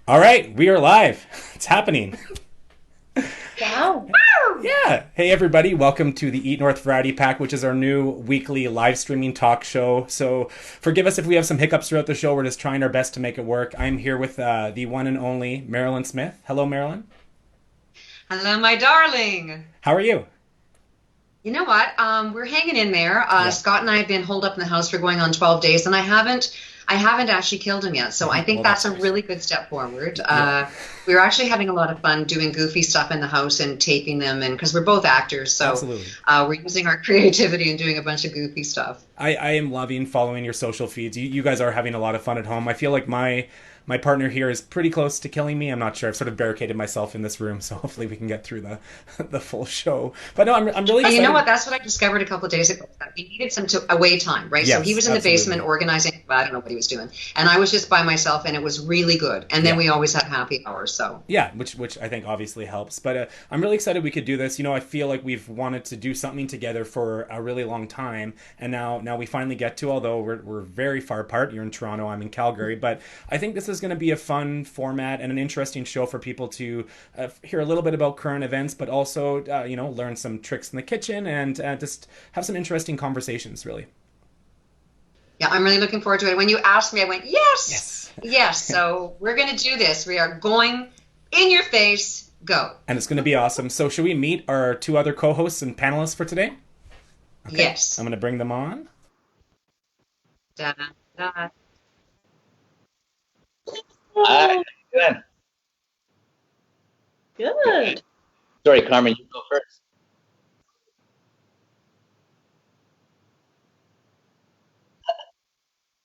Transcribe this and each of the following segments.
All right, we are live. It's happening. Wow. Yeah. Hey, everybody. Welcome to the Eat North Variety Pack, which is our new weekly live streaming talk show. So forgive us if we have some hiccups throughout the show. We're just trying our best to make it work. I'm here with the one and only Mairlyn Smith. Hello, Mairlyn. Hello, my darling. How are you? You know what? We're hanging in there. Yeah. Scott and I have been holed up in the house for going on 12 days, and I haven't actually killed him yet. So I think Well, that's that's a great. really good step forward. Yeah. We were actually having a lot of fun doing goofy stuff in the house and taping them, and because we're both actors, so Absolutely. we're using our creativity and doing a bunch of goofy stuff. I am loving following your social feeds. You guys are having a lot of fun at home. I feel like my partner here is pretty close to killing me. I'm not sure. I've sort of barricaded myself in this room, so hopefully we can get through the the full show. But no, I'm really And you know excited. what? That's what I discovered a couple of days ago. That we needed some away time, right? So he Yes, was in the basement absolutely. organizing. Well, I don't know what he was doing, and I was just by myself, and it was really good. And then Yeah. we always had happy hours. So Yeah, which I think obviously helps. But I'm really excited we could do this. I feel like we've wanted to do something together for a really long time, and now we finally get to. Although we're very far apart. You're in Toronto, I'm in Calgary, but I think this is going to be a fun format and an interesting show for people to hear a little bit about current events, but also learn some tricks in the kitchen and just have some interesting conversations. Really. yeah, I'm really looking forward to it. When you asked me, I went yes, Yes. yes. So we're gonna do this. We are going in your face. Go. And it's going to be awesome. So should we meet our two other co-hosts and panelists for today? Okay, I'm Yes. going to bring them on. Da, da. Hi, Oh, good. good. Sorry, Carmen, you go first.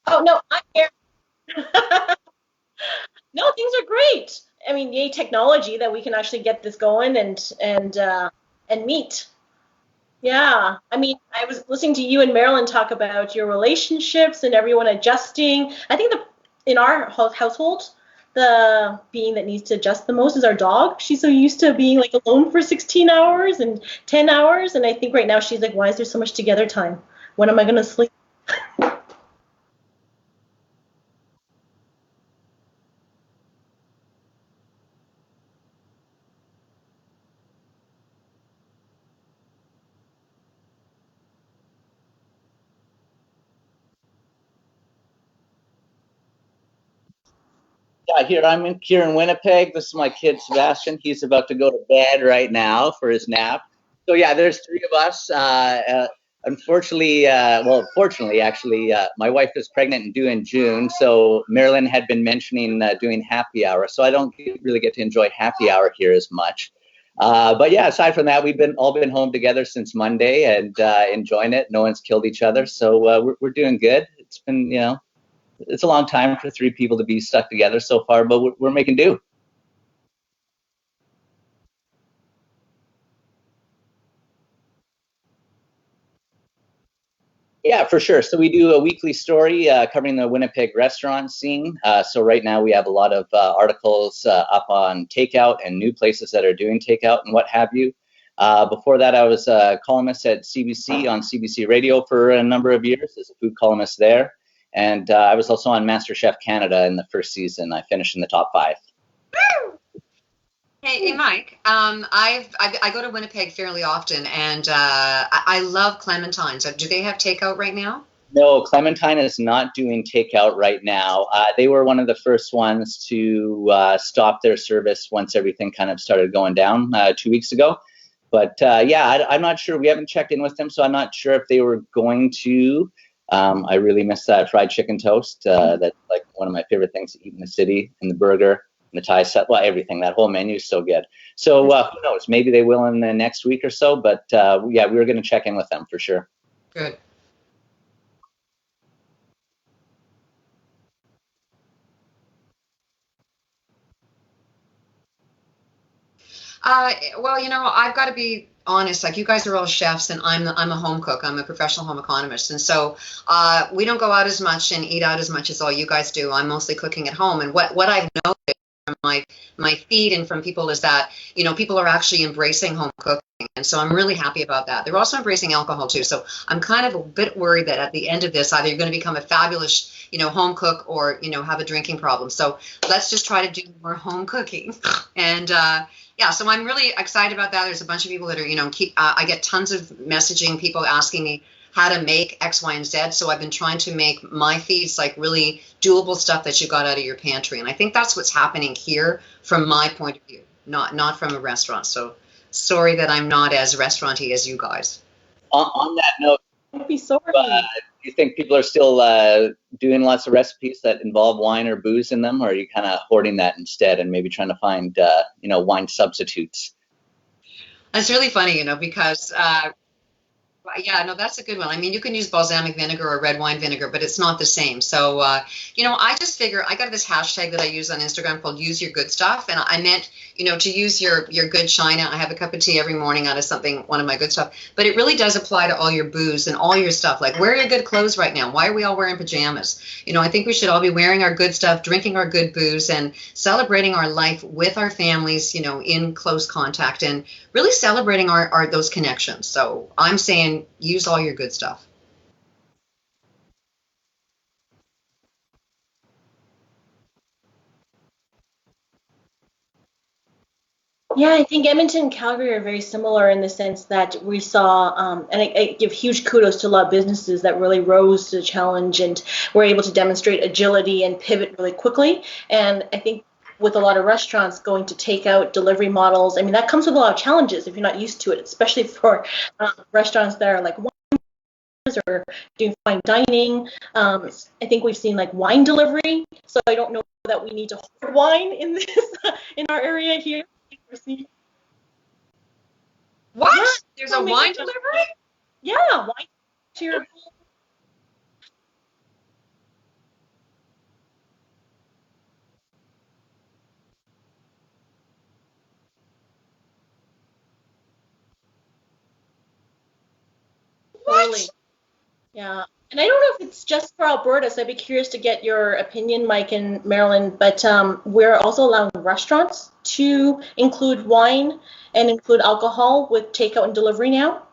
Oh no, I'm here. No, things are great. I mean, yay technology that we can actually get this going and meet. Yeah. I mean, I was listening to you and Marilyn talk about your relationships and everyone adjusting. I think in our household, the being that needs to adjust the most is our dog. She's so used to being like alone for 16 hours and 10 hours, and I think right now she's like, why is there so much together time? When am I going to sleep? Yeah, here in Winnipeg. This is my kid Sebastian. He's about to go to bed right now for his nap. So yeah, there's three of us. Unfortunately, fortunately, actually, my wife is pregnant and due in June. So Marilyn had been mentioning doing happy hour. So I don't really get to enjoy happy hour here as much. But yeah, aside from that, we've been all been home together since Monday and enjoying it. No one's killed each other, so we're doing good. It's been it's a long time for three people to be stuck together so far, but we're making do. Yeah, for sure. So we do a weekly story covering the Winnipeg restaurant scene. So right now we have a lot of articles up on takeout and new places that are doing takeout and what have you. Before that, I was a columnist at CBC on CBC Radio for a number of years as a food columnist there. And I was also on MasterChef Canada in the first season. I finished in the top five. Hey, Mike. I go to Winnipeg fairly often, and I love Clementines. Do they have takeout right now? No, Clementine is not doing takeout right now. They were one of the first ones to stop their service once everything kind of started going down 2 weeks ago. But yeah, I'm not sure. We haven't checked in with them, so I'm not sure if they were going to. I really miss that fried chicken toast. That's like one of my favorite things to eat in the city, and the burger, and the Thai set. Well, everything. That whole menu is so good. So who knows? Maybe they will in the next week or so. But yeah, we were going to check in with them for sure. Good. Well, I've got to be honest. Like you guys are all chefs, and I'm a home cook. I'm a professional home economist, and so we don't go out as much and eat out as much as all you guys do. I'm mostly cooking at home, and what I've noticed from my feed and from people is that, you know, people are actually embracing home cooking. And so I'm really happy about that. They're also embracing alcohol too. So I'm kind of a bit worried that at the end of this, either you're going to become a fabulous, you know, home cook or, you know, have a drinking problem. So let's just try to do more home cooking. And yeah, so I'm really excited about that. There's a bunch of people that are, you know, I get tons of messaging, people asking me how to make X, Y, and Z. So I've been trying to make my feeds like really doable stuff that you got out of your pantry. And I think that's what's happening here from my point of view, not from a restaurant. So sorry that I'm not as restauranty as you guys. On that note, Don't be sorry. do you think people are still doing lots of recipes that involve wine or booze in them, or are you kind of hoarding that instead and maybe trying to find, you know, wine substitutes? It's really funny, you know, because yeah, no, that's a good one. I mean, you can use balsamic vinegar or red wine vinegar, but it's not the same. So, you know, I just figure I got this hashtag that I use on Instagram called Use Your Good Stuff. And I meant, you know, to use your good china. I have a cup of tea every morning out of something, one of my good stuff. But it really does apply to all your booze and all your stuff. Like, wear your good clothes right now. Why are we all wearing pajamas? You know, I think we should all be wearing our good stuff, drinking our good booze, and celebrating our life with our families, you know, in close contact, and really celebrating our those connections. So I'm saying use all your good stuff. Yeah, I think Edmonton and Calgary are very similar in the sense that we saw, and I give huge kudos to a lot of businesses that really rose to the challenge and were able to demonstrate agility and pivot really quickly. And I think with a lot of restaurants going to takeout delivery models, I mean, that comes with a lot of challenges if you're not used to it, especially for restaurants that are like or doing fine dining. I think we've seen like wine delivery, so I don't know that we need to hold wine in this in our area here. What? Yeah, There's a wine delivery? Yeah, wine to your home. Totally. What? Yeah. And I don't know if it's just for Alberta, so I'd be curious to get your opinion, Mike and Marilyn, but we're also allowing restaurants to include wine and include alcohol with takeout and delivery now,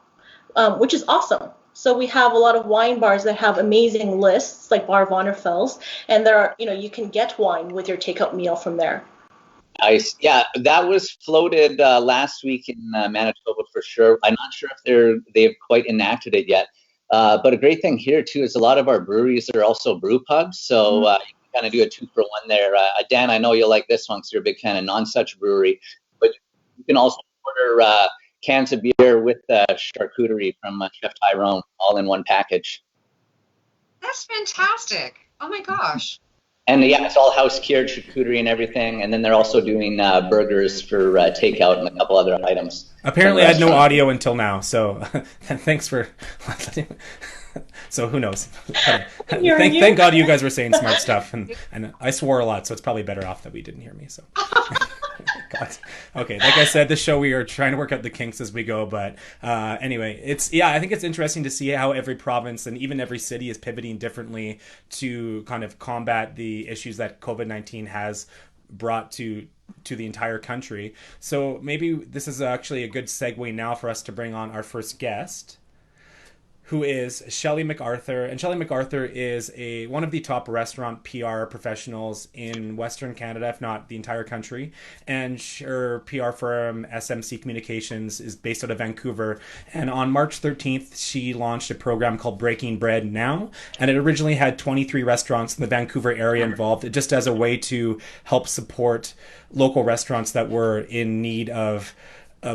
which is awesome. So we have a lot of wine bars that have amazing lists, like Bar Vonderfels, and there are, you know, you can get wine with your takeout meal from there. Nice. Yeah, that was floated last week in Manitoba for sure. I'm not sure if they've quite enacted it yet. But a great thing here too is a lot of our breweries are also brew pubs, so you can kind of do a 2-for-1 there. Dan, I know you'll like this one because you're a big fan of Non-Such Brewery, but you can also order cans of beer with charcuterie from Chef Tyrone, all in one package. That's fantastic. Oh my gosh. And yeah, it's all house cured charcuterie and everything. And then they're also doing burgers for takeout and a couple other items. Apparently, I had no audio until now, so thanks for. So who knows? Thank God you guys were saying smart stuff, and I swore a lot, so it's probably better off that we didn't hear me. So. God. Okay, like I said, this show we are trying to work out the kinks as we go, but anyway, I think it's interesting to see how every province and even every city is pivoting differently to kind of combat the issues that COVID-19 has brought to the entire country. So maybe this is actually a good segue now for us to bring on our first guest, who is Shelley McArthur. And Shelley McArthur is one of the top restaurant PR professionals in Western Canada, if not the entire country. And her PR firm, SMC Communications, is based out of Vancouver. And on March 13th, she launched a program called Breaking Bread Now. And it originally had 23 restaurants in the Vancouver area involved, just as a way to help support local restaurants that were in need of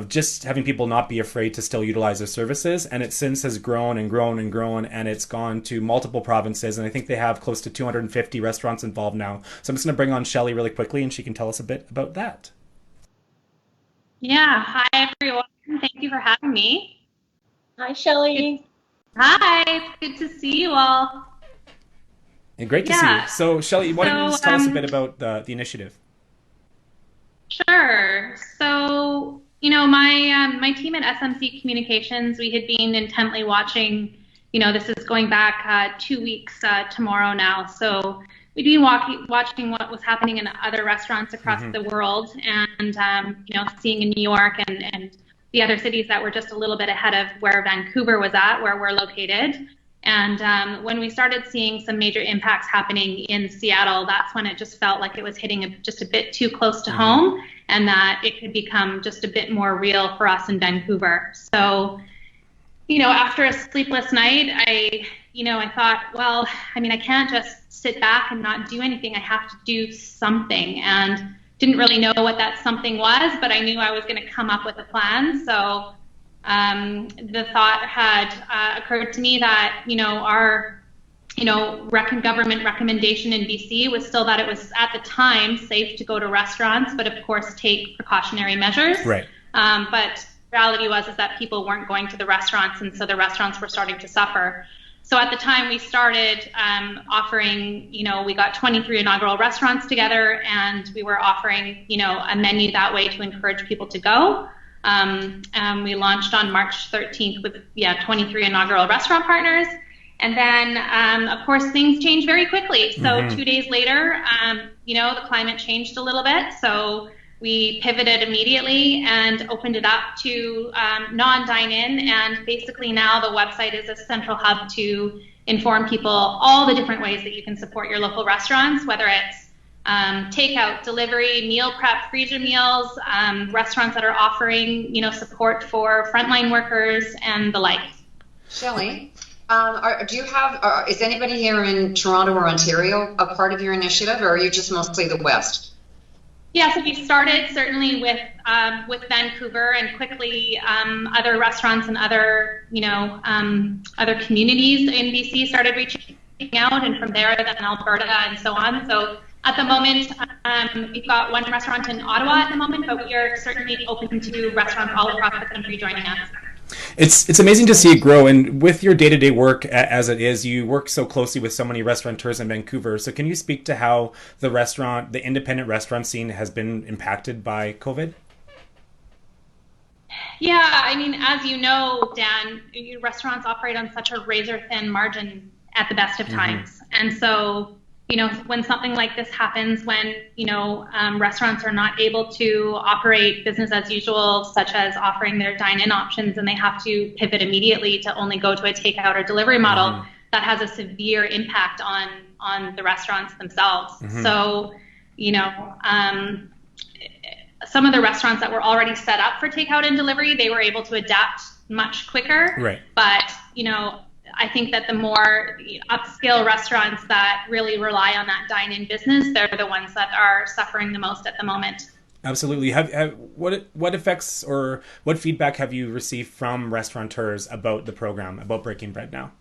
just having people not be afraid to still utilize their services. And it since has grown and grown and grown, and it's gone to multiple provinces, and I think they have close to 250 restaurants involved now. So I'm just going to bring on Shelley really quickly, and she can tell us a bit about that. Yeah, hi everyone. Thank you for having me. Hi, Shelley. Hi, it's good to see you all. And great to see you. So Shelley, why don't you just tell us a bit about the initiative? Sure. So, you know, my team at SMC Communications, we had been intently watching this is going back 2 weeks tomorrow now. So we've been watching what was happening in other restaurants across the world, and seeing in New York and the other cities that were just a little bit ahead of where Vancouver was at, where we're located. And when we started seeing some major impacts happening in Seattle, that's when it just felt like it was hitting just a bit too close to home, and that it could become just a bit more real for us in Vancouver. So, after a sleepless night, I thought, well, I can't just sit back and not do anything. I have to do something, and didn't really know what that something was, but I knew I was going to come up with a plan. So the thought had occurred to me that, our, government recommendation in BC was still that it was at the time safe to go to restaurants, but of course take precautionary measures. Right. But reality was that people weren't going to the restaurants, and so the restaurants were starting to suffer. So at the time we started offering, we got 23 inaugural restaurants together, and we were offering, a menu that way to encourage people to go. We launched on March 13th with 23 inaugural restaurant partners. And then, of course, things changed very quickly. So 2 days later, the climate changed a little bit. So we pivoted immediately and opened it up to non-dine-in. And basically now the website is a central hub to inform people all the different ways that you can support your local restaurants, whether it's takeout, delivery, meal prep, freezer meals, restaurants that are offering, support for frontline workers and the like. Shelley, do you have, is anybody here in Toronto or Ontario a part of your initiative, or are you just mostly the West? Yeah, so we started certainly with Vancouver, and quickly other restaurants and other other communities in BC started reaching out, and from there then Alberta and so on. So at the moment, we've got one restaurant in Ottawa at the moment, but we are certainly open to restaurants all across the country joining us. It's amazing to see it grow, and with your day-to-day work as it is, you work so closely with so many restaurateurs in Vancouver. So can you speak to how the independent restaurant scene has been impacted by COVID? Yeah, as you know, Dan, restaurants operate on such a razor-thin margin at the best of times. And so, when something like this happens, when, restaurants are not able to operate business as usual, such as offering their dine-in options, and they have to pivot immediately to only go to a takeout or delivery model, that has a severe impact on the restaurants themselves. So, some of the restaurants that were already set up for takeout and delivery, they were able to adapt much quicker. Right. But, I think that the more upscale restaurants that really rely on that dine-in business, they're the ones that are suffering the most at the moment. Absolutely. What effects or what feedback have you received from restaurateurs about the program, about Breaking Bread Now?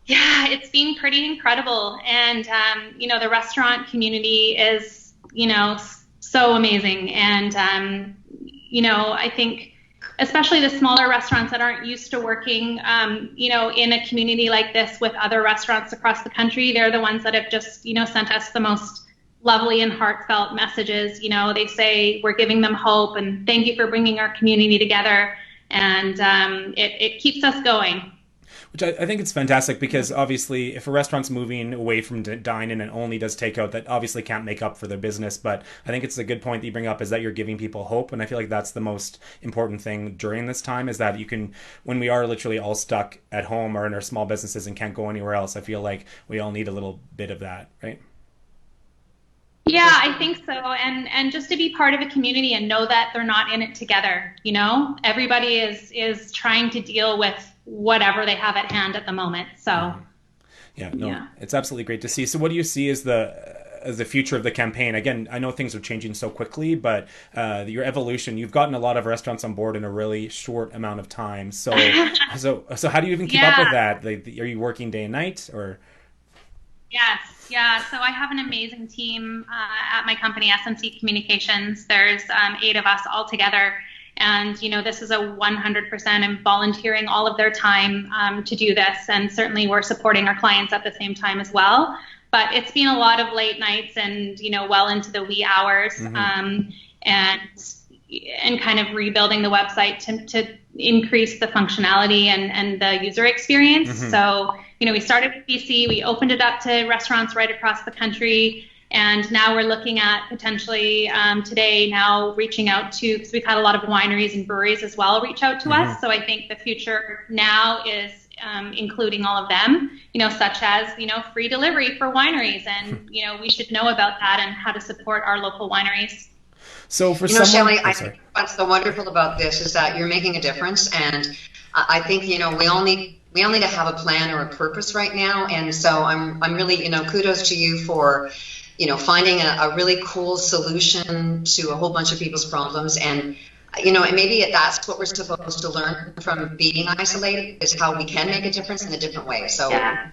Yeah, it's been pretty incredible. And, the restaurant community is, so amazing. And, I think especially the smaller restaurants that aren't used to working, in a community like this with other restaurants across the country, they're the ones that have just, sent us the most lovely and heartfelt messages. They say we're giving them hope, and thank you for bringing our community together. And it keeps us going. Which I think it's fantastic, because obviously if a restaurant's moving away from dine-in and only does takeout, that obviously can't make up for their business. But I think it's a good point that you bring up, is that you're giving people hope. And I feel like that's the most important thing during this time, is that you can, when we are literally all stuck at home or in our small businesses and can't go anywhere else, I feel like we all need a little bit of that, right? Yeah, I think so. And just to be part of a community and know that they're not in it together, everybody is trying to deal with whatever they have at hand at the moment. So it's absolutely great to see. So what do you see as the future of the campaign? Again, I know things are changing so quickly, but your evolution, you've gotten a lot of restaurants on board in a really short amount of time. So so how do you even keep up with that? Are you working day and night, or? Yes. Yeah. So I have an amazing team at my company, SMC Communications. There's 8 of us all together. And, this is a 100% and volunteering all of their time to do this. And certainly we're supporting our clients at the same time as well. But it's been a lot of late nights and, well into the wee hours and kind of rebuilding the website to increase the functionality and the user experience. So, we started with BC, we opened it up to restaurants right across the country. And now we're looking at potentially today now reaching out to, because we've had a lot of wineries and breweries as well reach out to us. So I think the future now is including all of them, such as, free delivery for wineries. And, we should know about that and how to support our local wineries. So for Shelley, I think what's so wonderful about this is that you're making a difference. And I think, we all need to have a plan or a purpose right now. And so I'm really, kudos to you for finding a really cool solution to a whole bunch of people's problems. And, and maybe that's what we're supposed to learn from being isolated, is how we can make a difference in a different way. So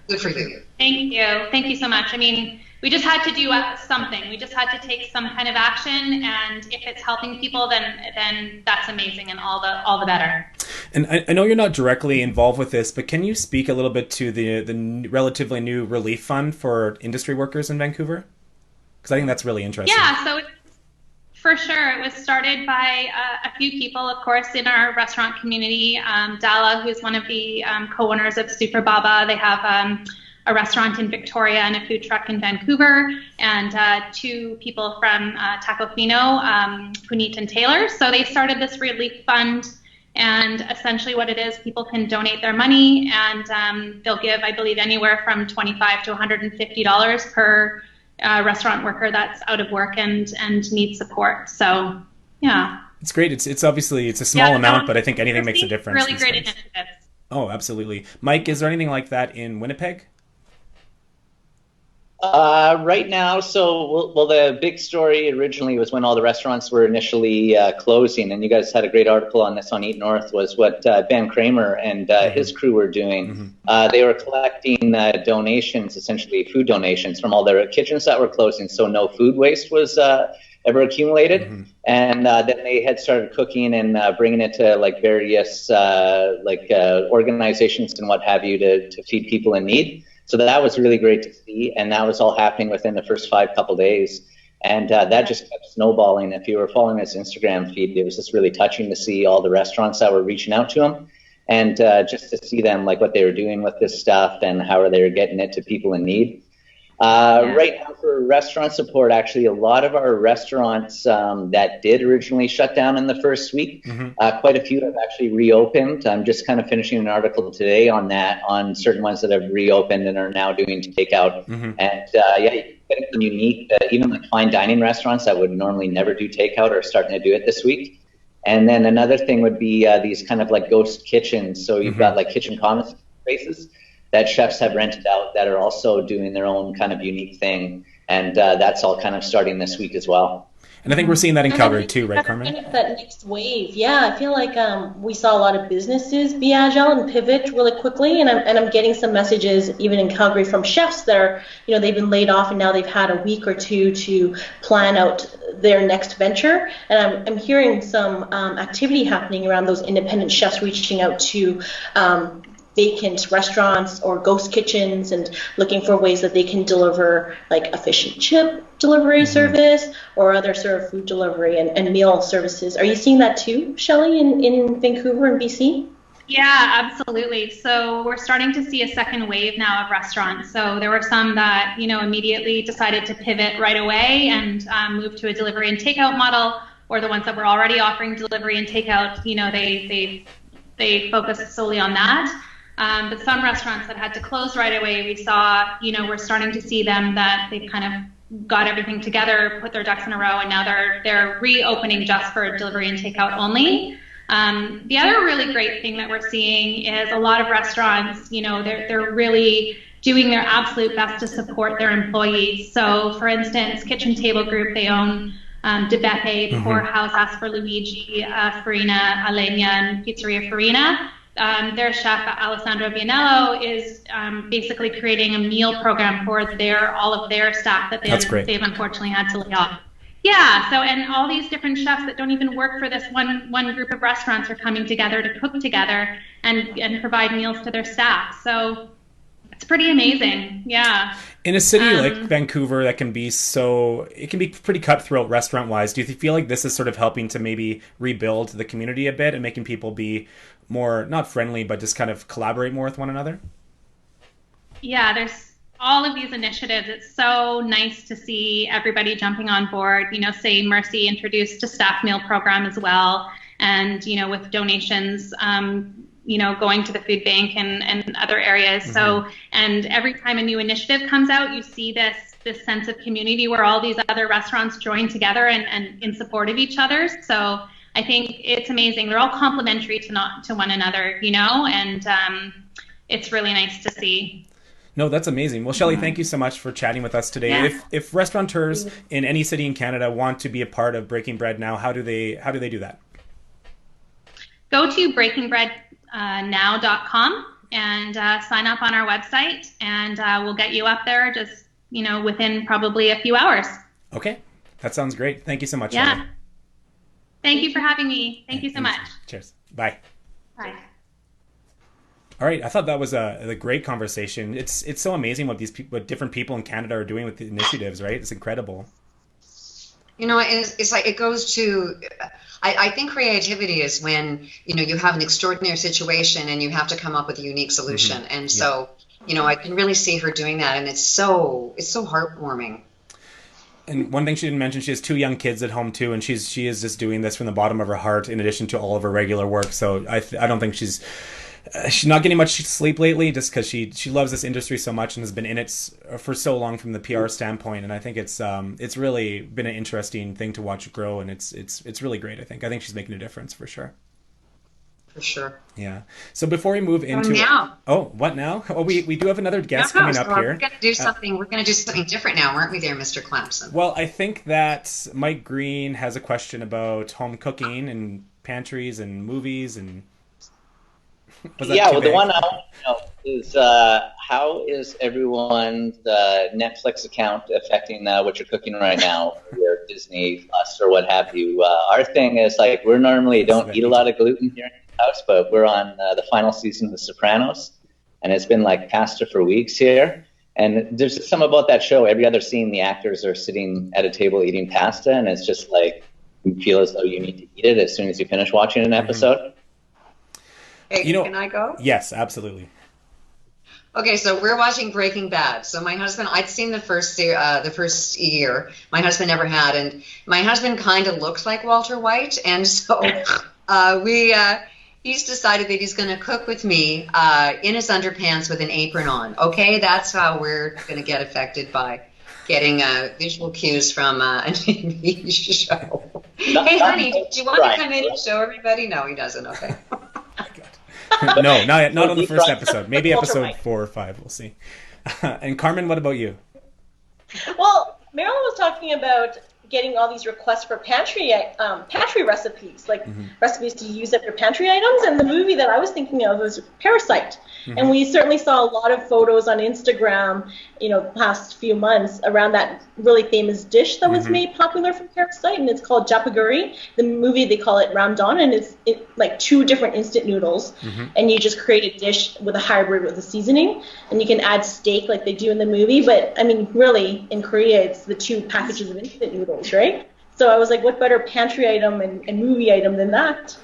good for you. Thank you. Thank you so much. I mean, we just had to do something. We just had to take some kind of action. And if it's helping people, then that's amazing, and all the better. And I know you're not directly involved with this, but can you speak a little bit to the relatively new relief fund for industry workers in Vancouver? Because I think that's really interesting. Yeah, so for sure. It was started by a few people, of course, in our restaurant community. Dala, who's one of the co-owners of Super Baba. They have a restaurant in Victoria and a food truck in Vancouver, and two people from Tacofino, Puneet and Taylor. So they started this relief fund, and essentially what it is, people can donate their money, and they'll give, I believe, anywhere from $25 to $150 per restaurant worker that's out of work and needs support. So, yeah. It's great. It's obviously, it's a small amount, but I think anything makes a difference. Really great initiatives. Oh, absolutely. Mike, is there anything like that in Winnipeg? Right now, well, the big story originally was when all the restaurants were initially closing, and you guys had a great article on this on Eat North, was what Ben Kramer and his crew were doing. They were collecting donations, essentially food donations, from all their kitchens that were closing, so no food waste was ever accumulated. And then they had started cooking and bringing it to like various organizations and what have you to feed people in need. So that was really great to see, and that was all happening within the first couple days. And that just kept snowballing. If you were following his Instagram feed, it was just really touching to see all the restaurants that were reaching out to him, and just to see them, like what they were doing with this stuff and how they were getting it to people in need. Right now for restaurant support, actually a lot of our restaurants that did originally shut down in the first week, quite a few have actually reopened. I'm just kind of finishing an article today on that, on certain ones that have reopened and are now doing takeout. And getting unique, even like fine dining restaurants that would normally never do takeout are starting to do it this week. And then another thing would be these kind of like ghost kitchens. So you've got like kitchen commons spaces that chefs have rented out that are also doing their own kind of unique thing. And that's all kind of starting this week as well. And I think we're seeing that in Calgary too, right, Carmen? That next wave, I feel like we saw a lot of businesses be agile and pivot really quickly, and I'm getting some messages even in Calgary from chefs that are, they've been laid off and now they've had a week or two to plan out their next venture, and I'm hearing some activity happening around those independent chefs reaching out to vacant restaurants or ghost kitchens and looking for ways that they can deliver like a fish and chip delivery service or other sort of food delivery and meal services. Are you seeing that too, Shelley, in Vancouver and BC? Yeah, absolutely. So we're starting to see a second wave now of restaurants. So there were some that, immediately decided to pivot right away and move to a delivery and takeout model, or the ones that were already offering delivery and takeout, they focused solely on that. But some restaurants that had to close right away, we saw, we're starting to see them that they've kind of got everything together, put their ducks in a row, and now they're reopening just for delivery and takeout only. The other really great thing that we're seeing is a lot of restaurants, they're really doing their absolute best to support their employees. So, for instance, Kitchen Table Group, they own De Beppe, Poorhouse, As for Luigi, Farina, Alenia, and Pizzeria Farina. Their chef, Alessandro Vianello, is basically creating a meal program for all of their staff that they've unfortunately had to lay off. Yeah, so and all these different chefs that don't even work for this one group of restaurants are coming together to cook together and provide meals to their staff. So it's pretty amazing, yeah. In a city like Vancouver that can be it can be pretty cutthroat restaurant-wise, do you feel like this is sort of helping to maybe rebuild the community a bit and making people be more, not friendly, but just kind of collaborate more with one another? Yeah, there's all of these initiatives. It's so nice to see everybody jumping on board. Say Mercy introduced a staff meal program as well, and with donations, going to the food bank and other areas. Mm-hmm. So, and every time a new initiative comes out, you see this sense of community where all these other restaurants join together and in support of each other. So I think it's amazing. They're all complementary to one another, and it's really nice to see. No, that's amazing. Well, Shelley, thank you so much for chatting with us today. Yeah. If restaurateurs in any city in Canada want to be a part of Breaking Bread Now, how do they do that? Go to breakingbreadnow.com and sign up on our website, and we'll get you up there just within probably a few hours. Okay, that sounds great. Thank you so much. Yeah. Shelley. Thank you for having me. Thank you so much. Cheers. Bye. Bye. All right, I thought that was a great conversation. It's so amazing what different people in Canada are doing with the initiatives, right? It's incredible. It's like it goes to. I think creativity is when you have an extraordinary situation and you have to come up with a unique solution, mm-hmm. and so I can really see her doing that, and it's so heartwarming. And one thing she didn't mention, she has 2 young kids at home too, and she is just doing this from the bottom of her heart in addition to all of her regular work. So I don't think she's not getting much sleep lately, just because she loves this industry so much and has been in it for so long from the PR standpoint. And I think it's really been an interesting thing to watch grow, and it's really great. I think she's making a difference for sure. For sure. Yeah. So before we move into what now? Oh, we do have another guest coming up here. We're going to do something. We're going to do something different now, aren't we, there, Mr. Clapson? Well, I think that Mike Green has a question about home cooking and pantries and movies and. The one I want to know is how is everyone's Netflix account affecting what you're cooking right now, or your Disney Plus or what have you? Our thing is like we normally don't eat a lot of gluten here in the house, but we're on the final season of The Sopranos, and it's been like pasta for weeks here. And there's just something about that show. Every other scene, the actors are sitting at a table eating pasta, and it's just like you feel as though you need to eat it as soon as you finish watching an episode. Mm-hmm. Hey, can I go? Yes, absolutely. Okay, so we're watching Breaking Bad. So my husband, I'd seen the first year. My husband never had, and my husband kind of looks like Walter White, and so he's decided that he's going to cook with me in his underpants with an apron on. Okay, that's how we're going to get affected by getting visual cues from a TV show. Hey, honey, do you want to come in and show everybody? No, he doesn't. Okay. No, not on the first episode. Maybe episode 4 or 5. We'll see. And Carmen, what about you? Well, Mairlyn was talking about getting all these requests for pantry recipes, like recipes to use up your pantry items. And the movie that I was thinking of was Parasite. And we certainly saw a lot of photos on Instagram, past few months around that really famous dish that was made popular from Parasite, and it's called japaguri. The movie, they call it ramdon, and it's like 2 different instant noodles, and you just create a dish with a hybrid with a seasoning, and you can add steak like they do in the movie, but I mean, really, in Korea, it's the 2 packages of instant noodles, right? So I was like, what better pantry item and movie item than that?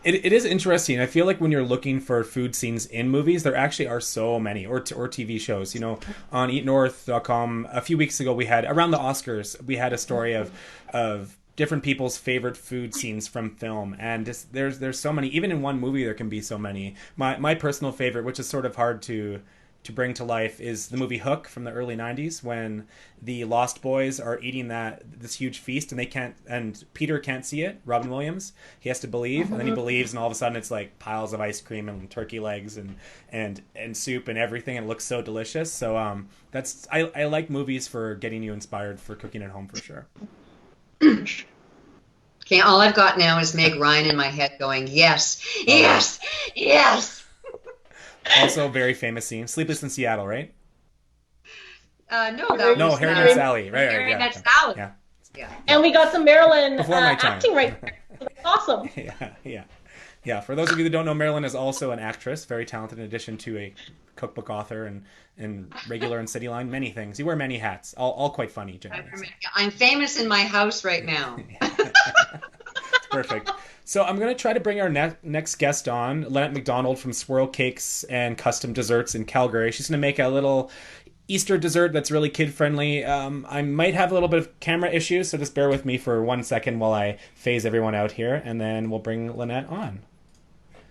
It is interesting. I feel like when you're looking for food scenes in movies, there actually are so many, or TV shows. On eatnorth.com, a few weeks ago, we had, around the Oscars, we had a story of different people's favorite food scenes from film. And there's so many. Even in one movie, there can be so many. My personal favorite, which is sort of hard to bring to life, is the movie Hook from the early 90s, when the Lost Boys are eating this huge feast, and Peter can't see it, Robin Williams. He has to believe, and then he believes, and all of a sudden it's like piles of ice cream and turkey legs and soup and everything, and it looks so delicious. So I like movies for getting you inspired for cooking at home, for sure. Okay, all I've got now is Meg Ryan in my head going, yes, yes, yes. Also, a very famous scene, Sleepless in Seattle, right? No, Harry Met Sally. Right, Harry Met Sally. Yeah. And we got some Mairlyn acting right there. That's awesome. Yeah. For those of you that don't know, Mairlyn is also an actress, very talented, in addition to a cookbook author and regular in City Line, many things. You wear many hats, all quite funny, generally. I'm famous in my house right now. Perfect. So I'm going to try to bring our next guest on, Lynnette MacDonald from Swirl Cakes and Custom Desserts in Calgary. She's going to make a little Easter dessert that's really kid-friendly. I might have a little bit of camera issues, so just bear with me for 1 second while I phase everyone out here, and then we'll bring Lynnette on.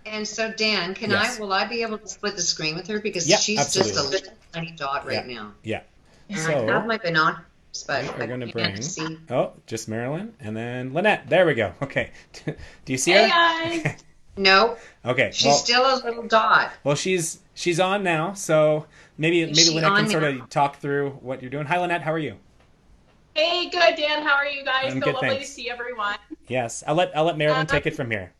And so, Dan, will I be able to split the screen with her? Because she's absolutely. just a little tiny dot right now. Yeah. And So I have my binoculars, but we're going to bring, see. just Mairlyn, and then Lynnette. There we go. Okay. Do you see Hey her? guys. No. Okay. She's still a little dot. Well, she's on now, so maybe Lynnette can sort of talk through what you're doing. Hi, Lynnette. How are you? Hey, good, Dan. How are you guys? I'm So good, lovely thanks. to see everyone. Yes. I'll let Mairlyn take it from here.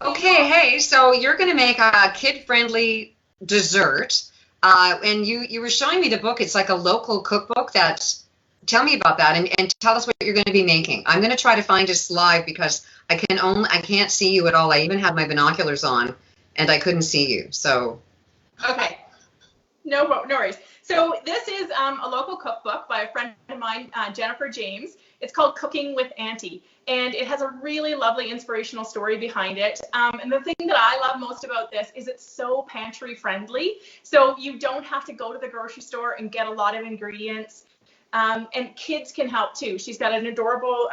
Okay, hey, so you're going to make a kid-friendly dessert, and you were showing me the book. It's like a local cookbook. Tell me about that, and tell us what you're going to be making. I'm going to try to find this live because I can't see you at all. I even have my binoculars on, and I couldn't see you. So. Okay. No worries. So this is a local cookbook by a friend of mine, Jennifer James. It's called Cooking with Auntie, and it has a really lovely inspirational story behind it. And the thing that I love most about this is it's so pantry friendly. So you don't have to go to the grocery store and get a lot of ingredients. And kids can help too. She's got an adorable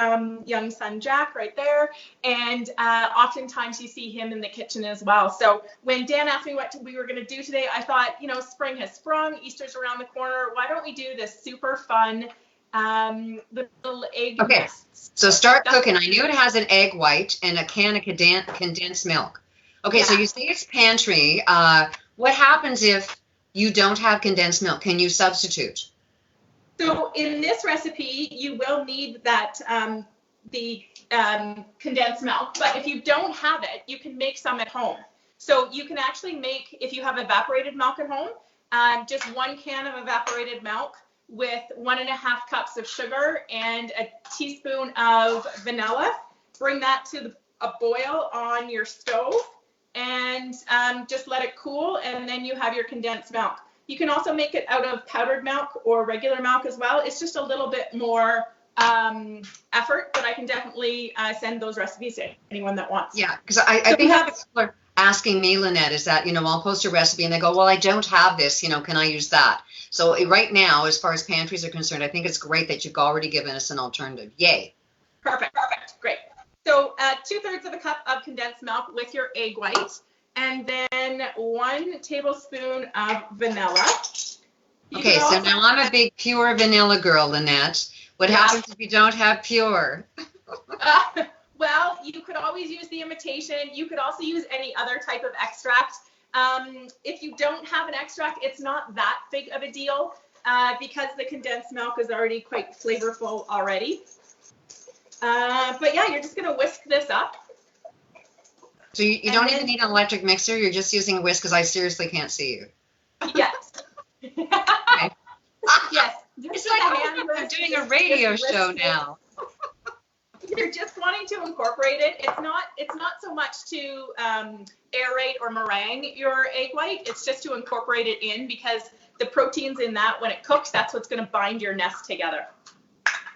young son, Jack, right there. And oftentimes you see him in the kitchen as well. So when Dan asked me what we were going to do today, I thought, spring has sprung, Easter's around the corner. Why don't we do this super fun little egg nests? So start cooking. I knew it has an egg white and a can of condensed milk. Okay, so you say it's pantry. What happens if you don't have condensed milk? Can you substitute? So in this recipe, you will need that the condensed milk, but if you don't have it, you can make some at home. So you can actually make, if you have evaporated milk at home, just 1 can of evaporated milk with 1.5 cups of sugar and a teaspoon of vanilla. Bring that to a boil on your stove and just let it cool, and then you have your condensed milk. You can also make it out of powdered milk or regular milk as well. It's just a little bit more effort, but I can definitely send those recipes to anyone that wants. Yeah, because I think people are asking me, Lynnette, is that, I'll post a recipe and they go, well, I don't have this, can I use that? So right now, as far as pantries are concerned, I think it's great that you've already given us an alternative. Yay. Perfect. Great. So 2/3 of a cup of condensed milk with your egg white. And then 1 tablespoon of vanilla. Okay, so now I'm a big pure vanilla girl, Lynnette. What happens if you don't have pure? Well, you could always use the imitation. You could also use any other type of extract. If you don't have an extract, it's not that big of a deal because the condensed milk is already quite flavorful already. But yeah, you're just going to whisk this up. So you don't even need an electric mixer. You're just using a whisk because I seriously can't see you. Yes. Okay. Yes. It's like I'm doing a radio show now. You're just wanting to incorporate it. It's not so much to aerate or meringue your egg white. It's just to incorporate it in because the proteins in that, when it cooks, that's what's going to bind your nest together.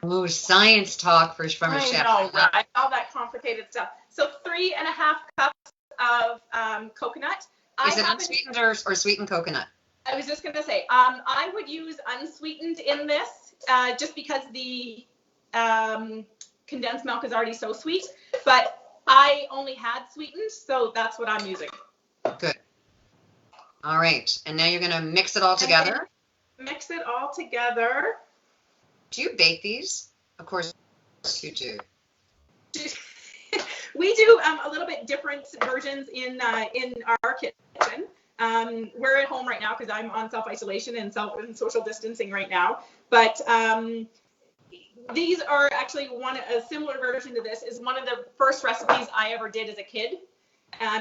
Oh, science talk from a chef. I know, right? All that complicated stuff. So 3.5 cups of coconut. Is it unsweetened or sweetened coconut? I was just going to say, I would use unsweetened in this just because the condensed milk is already so sweet. But I only had sweetened, so that's what I'm using. Good. All right. And now you're going to mix it all together? Mix it all together. Do you bake these? Of course you do. We do a little bit different versions in our kitchen. We're at home right now because I'm on self-isolation and social distancing right now. But these are actually a similar version to this is one of the first recipes I ever did as a kid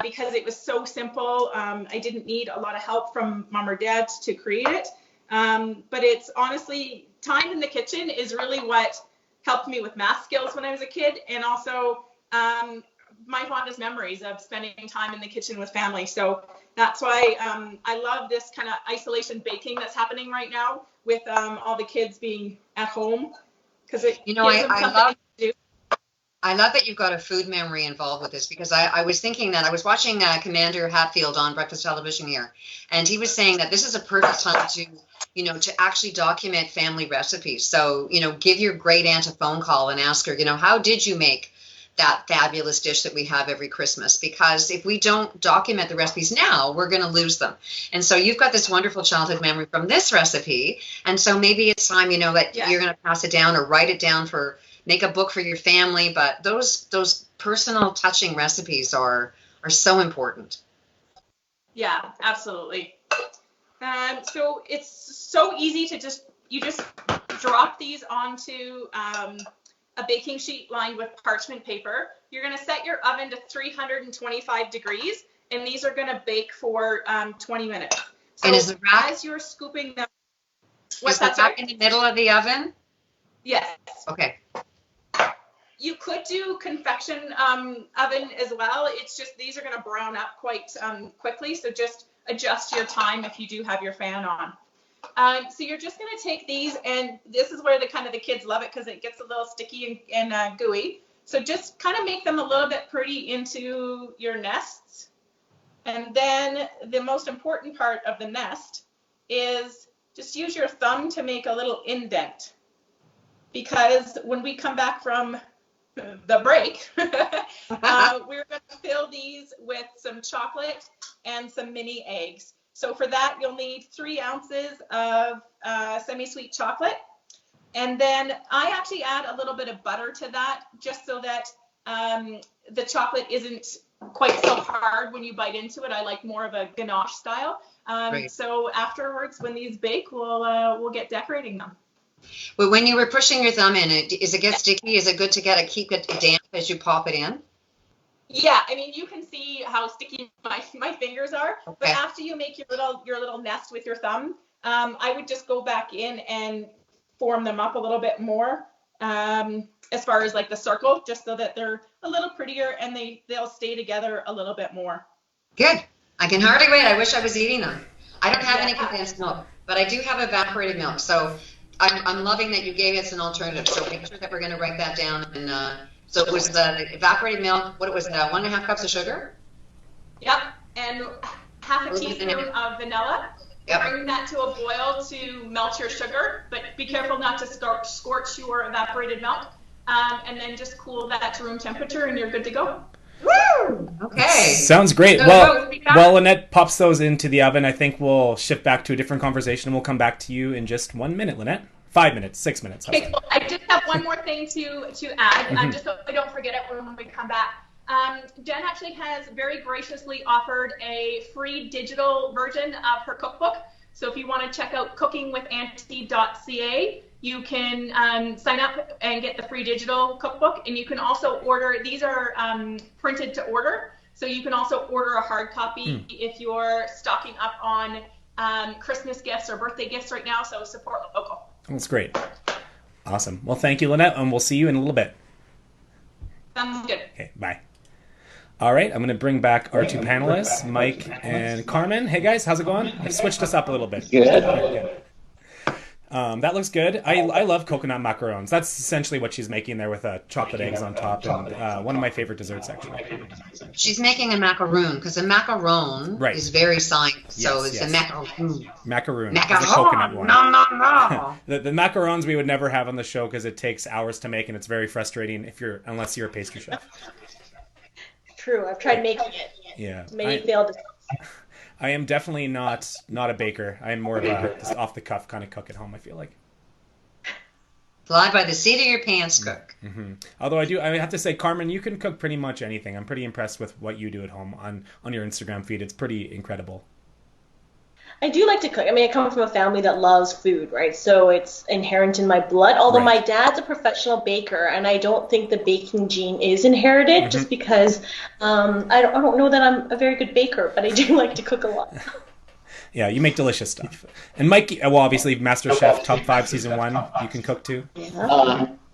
because it was so simple. I didn't need a lot of help from mom or dad to create it. But it's honestly, time in the kitchen is really what helped me with math skills when I was a kid, and also my fondest memories of spending time in the kitchen with family. So that's why I love this kind of isolation baking that's happening right now with all the kids being at home, because it gives them something to do. I love that you've got a food memory involved with this, because I was thinking that I was watching Commander Hatfield on breakfast television here, and he was saying that this is a perfect time to, to actually document family recipes. So, give your great aunt a phone call and ask her, how did you make that fabulous dish that we have every Christmas? Because if we don't document the recipes now, we're going to lose them. And so you've got this wonderful childhood memory from this recipe. And so maybe it's time, that you're going to pass it down or write it down make a book for your family. But those personal touching recipes are so important. Yeah, absolutely. So it's so easy to just drop these onto a baking sheet lined with parchment paper. You're going to set your oven to 325 degrees, and these are going to bake for 20 minutes. So and is the rack, as you're scooping them, is the rack in the middle of the oven? Yes. Okay. You could do convection oven as well. It's just these are going to brown up quite quickly, so just adjust your time if you do have your fan on. So you're just going to take these, and this is where the kids love it because it gets a little sticky and gooey. So just kind of make them a little bit pretty into your nests. And then the most important part of the nest is just use your thumb to make a little indent. Because when we come back from the break, we're going to fill these with some chocolate and some mini eggs. So for that, you'll need 3 ounces of semi-sweet chocolate. And then I actually add a little bit of butter to that, just so that the chocolate isn't quite so hard when you bite into it. I like more of a ganache style. So afterwards, when these bake, we'll get decorating them. But when you were pushing your thumb in, is it get sticky? Is it good to keep it damp as you pop it in? Yeah, I mean, you can see how sticky my fingers are. Okay. But after you make your little nest with your thumb, I would just go back in and form them up a little bit more, as far as like the circle, just so that they're a little prettier and they'll stay together a little bit more. Good. I can hardly wait. I wish I was eating them. I don't have any condensed milk, but I do have evaporated milk. So I'm loving that you gave us an alternative. So make sure that we're going to write that down. And so it was the evaporated milk. What was that? 1.5 cups of sugar? Yep. And half a teaspoon of vanilla. Yep. Bring that to a boil to melt your sugar, but be careful not to scorch your evaporated milk. And then just cool that to room temperature, and you're good to go. Woo! Okay. Sounds great. Well, while Lynnette pops those into the oven, I think we'll shift back to a different conversation, and we'll come back to you in just 1 minute, Lynnette. 5 minutes, 6 minutes. Okay, cool. I just have one more thing to add, just so I don't forget it when we come back. Jen actually has very graciously offered a free digital version of her cookbook. So if you want to check out cookingwithauntie.ca, you can sign up and get the free digital cookbook. And you can also order, these are printed to order. So you can also order a hard copy if you're stocking up on Christmas gifts or birthday gifts right now. So support local. That's great. Awesome. Well, thank you, Lynnette, and we'll see you in a little bit. Sounds good. Okay, bye. All right, I'm going to bring back our 2 panelists, Mike and Carmen. Hey, guys, how's it going? I've switched us up a little bit. Good. That looks good. I love coconut macarons. That's essentially what she's making there with chocolate eggs on top, and one of my favorite desserts, actually. She's making a macaroon, because a macaron is very silent, so it's a macaroon. Macaroon. It's a coconut one. No. The macarons we would never have on the show because it takes hours to make, and it's very frustrating unless you're a pastry chef. True. I've tried making it. Yeah. Many failed. I am definitely not a baker. I am more of a just off the cuff kind of cook at home, I feel like. Fly by the seat of your pants cook. Mm-hmm. Although I have to say, Carmen, you can cook pretty much anything. I'm pretty impressed with what you do at home on your Instagram feed. It's pretty incredible. I do like to cook. I mean, I come from a family that loves food, right? So it's inherent in my blood. Although my dad's a professional baker, and I don't think the baking gene is inherited, just because I don't know that I'm a very good baker, but I do like to cook a lot. Yeah, you make delicious stuff. And Mike, well, obviously, Master Chef Top 5 Season 1, you can cook too.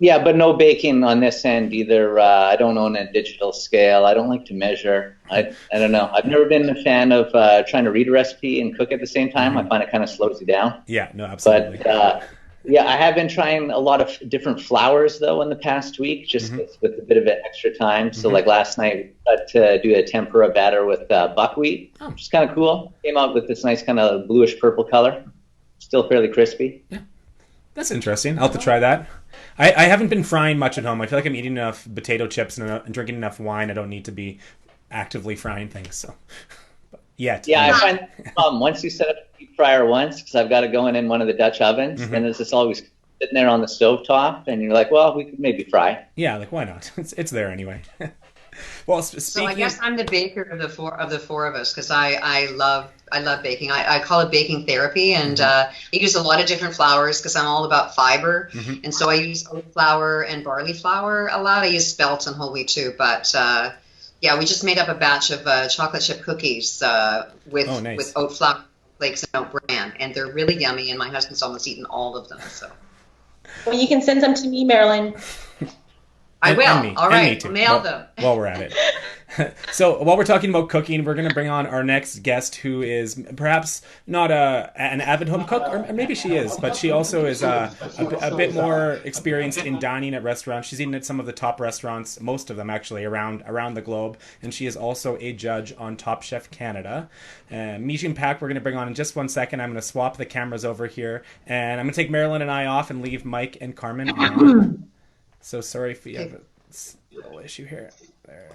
Yeah, but no baking on this end either. I don't own a digital scale. I don't like to measure. I don't know. I've never been a fan of trying to read a recipe and cook at the same time. I find it kind of slows you down. Yeah, no, absolutely. But Yeah, I have been trying a lot of different flours though in the past week, just with a bit of extra time. So like last night, I got to do a tempura batter with buckwheat, which is kind of cool. Came out with this nice kind of bluish purple color. Still fairly crispy. Yeah, that's interesting. I'll have to try that. I haven't been frying much at home. I feel like I'm eating enough potato chips and drinking enough wine. I don't need to be actively frying things. So yet. Yeah, I find once you set up a deep fryer once, because I've got it going in one of the Dutch ovens, and it's just always sitting there on the stove top, and you're like, well, we could maybe fry. Yeah, like why not? It's there anyway. Well, so I guess I'm the baker of the four of us, because I love baking. I call it baking therapy, and I use a lot of different flours because I'm all about fiber, and so I use oat flour and barley flour a lot. I use spelt and whole wheat too, but yeah, we just made up a batch of chocolate chip cookies with oat flour flakes and oat bran, and they're really yummy. And my husband's almost eaten all of them. So, well, you can send some to me, Mairlyn. I will. All right, mail them. While we're at it. So while we're talking about cooking, we're going to bring on our next guest, who is perhaps not an avid home cook, or maybe she is, but she also is a bit more experienced in dining at restaurants. She's eaten at some of the top restaurants, most of them actually, around the globe, and she is also a judge on Top Chef Canada. Mijune Pak, we're going to bring on in just 1 second. I'm going to swap the cameras over here, and I'm going to take Mairlyn and I off and leave Mike and Carmen on. So sorry if we have a little issue here. There.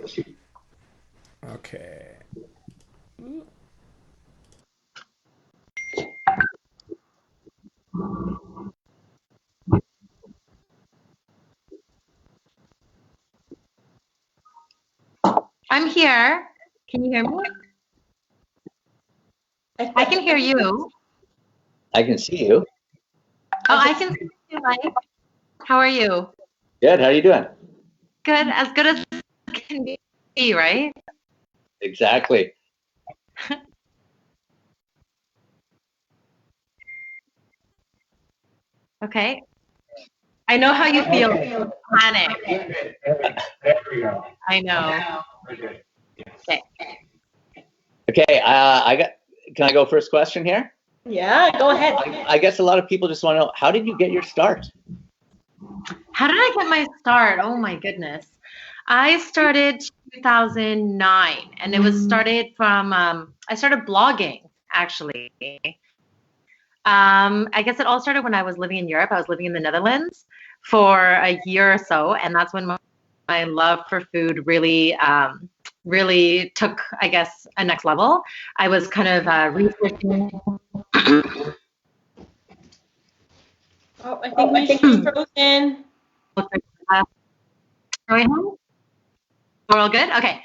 Okay. I'm here. Can you hear me? I can hear you. I can see you. Oh, I can see you, Mike. How are you? Good. How are you doing? Good. As good as can be, right? Exactly. Okay. I know how you feel. Panic. I know. Okay. Okay. Can I go first question here? Yeah, go ahead. I guess a lot of people just want to know, how did you get your start? How did I get my start? Oh my goodness. I started 2009, and it was started from, I started blogging, actually. I guess it all started when I was living in Europe. I was living in the Netherlands for a year or so, and that's when my love for food really took, I guess, a next level. I was kind of researching. Oh, I think she's frozen. We're all good? Okay.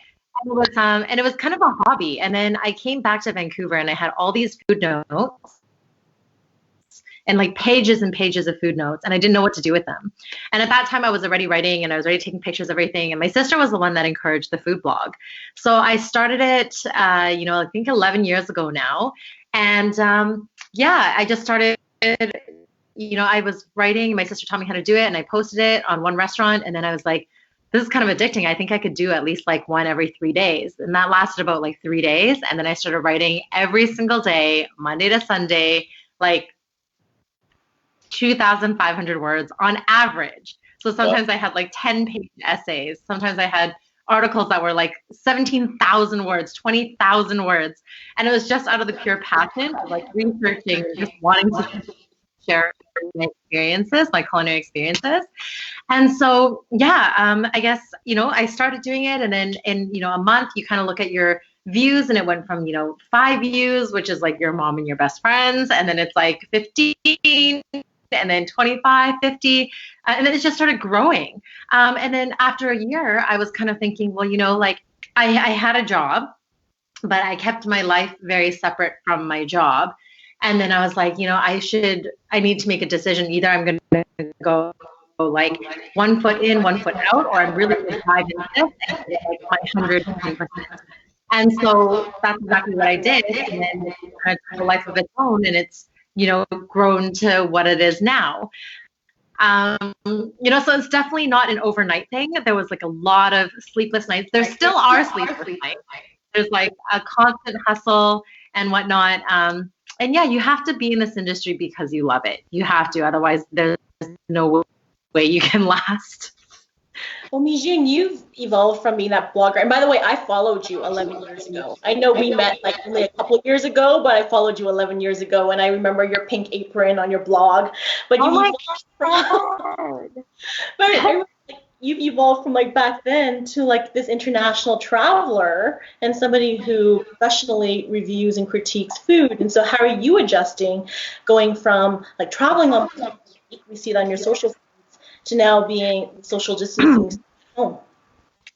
And it was kind of a hobby. And then I came back to Vancouver, and I had all these food notes and like pages and pages of food notes, and I didn't know what to do with them. And at that time I was already writing, and I was already taking pictures of everything. And my sister was the one that encouraged the food blog. So I started it, I think 11 years ago now. And yeah, I just started, I was writing, my sister taught me how to do it, and I posted it on one restaurant. And then I was like, this is kind of addicting. I think I could do at least like one every 3 days. And that lasted about like 3 days. And then I started writing every single day, Monday to Sunday, like 2,500 words on average. So sometimes I had like 10-page essays. Sometimes I had articles that were like 17,000 words, 20,000 words. And it was just out of the pure passion of like researching, just wanting to share my experiences, my culinary experiences. And so, yeah, I guess, I started doing it, and then in, a month you kind of look at your views, and it went from, 5 views, which is like your mom and your best friends. And then it's like 15, and then 25, 50, and then it just started growing. And then after a year, I was kind of thinking, well, like I had a job, but I kept my life very separate from my job. And then I was like, I need to make a decision. Either I'm going to go like 1 foot in, 1 foot out, or I'm really going to dive into this and get like my 110%. And so that's exactly what I did. And then it kind of took a life of its own, and it's, grown to what it is now. So it's definitely not an overnight thing. There was like a lot of sleepless nights. There still are sleepless nights. There's like a constant hustle and whatnot. And yeah, you have to be in this industry because you love it. You have to, otherwise there's no way you can last. Well, Mijune, you've evolved from being that blogger. And by the way, I followed you 11 years ago. I know we met like only a couple of years ago, but I followed you 11 years ago, and I remember your pink apron on your blog. But you've evolved from like back then to like this international traveler and somebody who professionally reviews and critiques food. And so how are you adjusting, going from like traveling on, we see it on your social to now being social distancing home?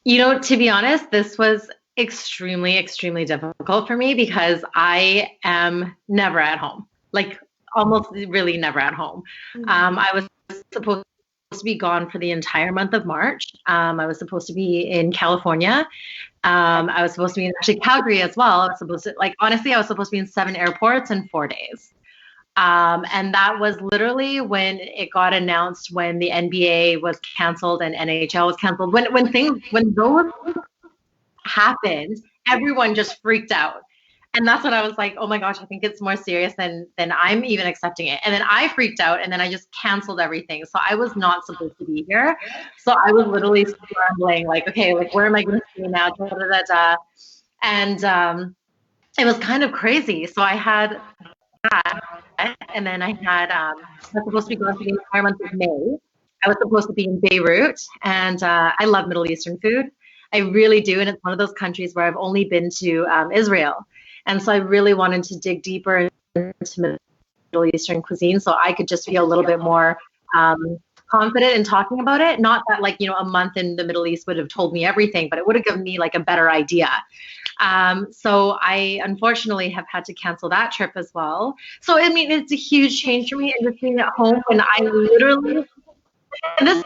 You know, to be honest, this was extremely, extremely difficult for me because I am never at home, like almost really never at home. I was supposed to be gone for the entire month of March. I was supposed to be in California. I was supposed to be in actually Calgary as well. I was supposed to, like, honestly, I was supposed to be in 7 airports in 4 days. And that was literally when it got announced, when the NBA was canceled and NHL was canceled. When those happened, everyone just freaked out. And that's when I was like, oh my gosh, I think it's more serious than I'm even accepting it. And then I freaked out, and then I just canceled everything. So I was not supposed to be here. So I was literally scrambling, like, okay, like, where am I going to be now? Da, da, da, da. And it was kind of crazy. So I had that, and then I was supposed to be going for the entire month of May. I was supposed to be in Beirut, and I love Middle Eastern food. I really do, and it's one of those countries where I've only been to Israel. And so I really wanted to dig deeper into Middle Eastern cuisine so I could just feel a little bit more confident in talking about it. Not that, like, you know, a month in the Middle East would have told me everything, but it would have given me like a better idea. So I unfortunately have had to cancel that trip as well. So, I mean, it's a huge change for me, and just being at home when I literally, and this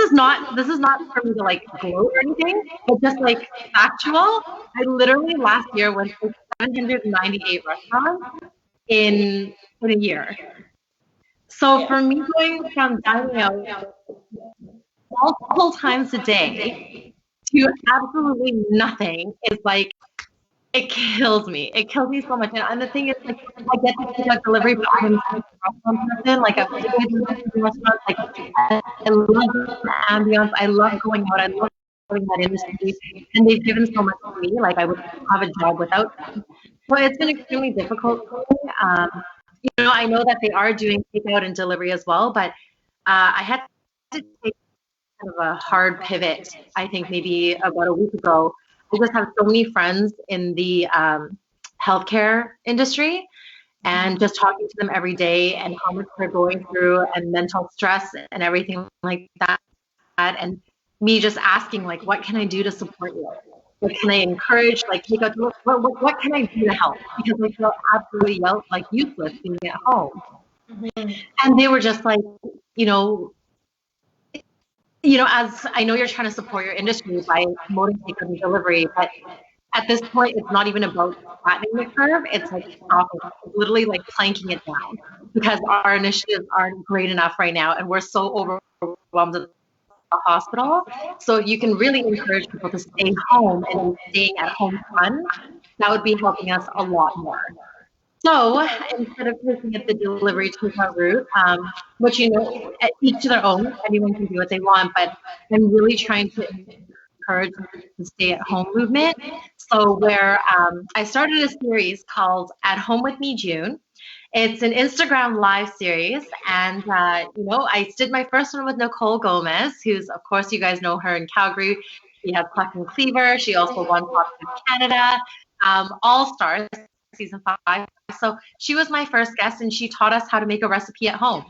is not for me to like gloat or anything, but just like factual. I literally last year went to 798 restaurants in a year. So for me, going from dining out multiple times a day to absolutely nothing is like, it kills me. It kills me so much. And the thing is, like, I get to pick up delivery, but I'm such a restaurant person. Like, I've always been to restaurants. Like, I love the ambience. I love going out. I love doing that industry. And they've given so much to me. Like, I would have a job without them. So it's been extremely difficult for me. You know, I know that they are doing takeout and delivery as well, but I had to take kind of a hard pivot, I think maybe about a week ago. I just have so many friends in the healthcare industry, and just talking to them every day and how much they're going through and mental stress and everything like that. And me just asking, like, what can I do to support you? What can I encourage? Like, what can I do to help? Because I feel absolutely like useless being at home. Mm-hmm. And they were just like, you know, as I know you're trying to support your industry by promoting takeout and delivery, but at this point, it's not even about flattening the curve. It's like stopping, literally like planking it down, because our initiatives aren't great enough right now, and we're so overwhelmed at the hospital. So you can really encourage people to stay home, and staying at home fun, that would be helping us a lot more. So instead of taking it the delivery takeout route, which, you know, each to their own, anyone can do what they want, but I'm really trying to encourage the stay-at-home movement. So where I started a series called At Home with Mijune. It's an Instagram live series, and you know, I did my first one with Nicole Gomez, who's, of course, you guys know her in Calgary. She has Pluck and Cleaver. She also won Top in Canada, All Stars season 5. So she was my first guest, and she taught us how to make a recipe at home.